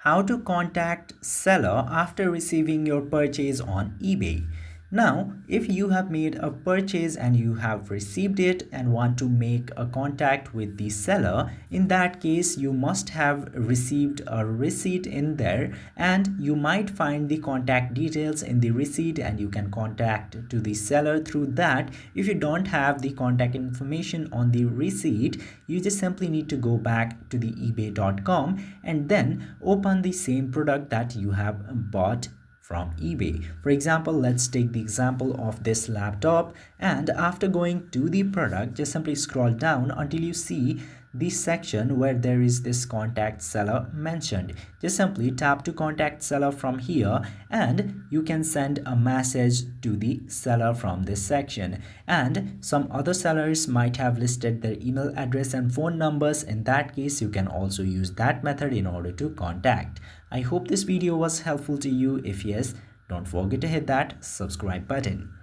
how to contact seller after receiving your purchase on eBay. Now, if you have made a purchase and you have received it and want to make a contact with the seller, in that case, you must have received a receipt in there, and you might find the contact details in the receipt and you can contact to the seller through that. If you don't have the contact information on the receipt, you just simply need to go back to the ebay.com and then open the same product that you have bought from eBay. For example, let's take the example of this laptop, and after going to the product, just simply scroll down until you see the section where there is this contact seller mentioned. Just simply tap to contact seller from here and you can send a message to the seller from this section. And some other sellers might have listed their email address and phone numbers. In that case, you can also use that method in order to contact. I hope this video was helpful to you. If yes, don't forget to hit that subscribe button.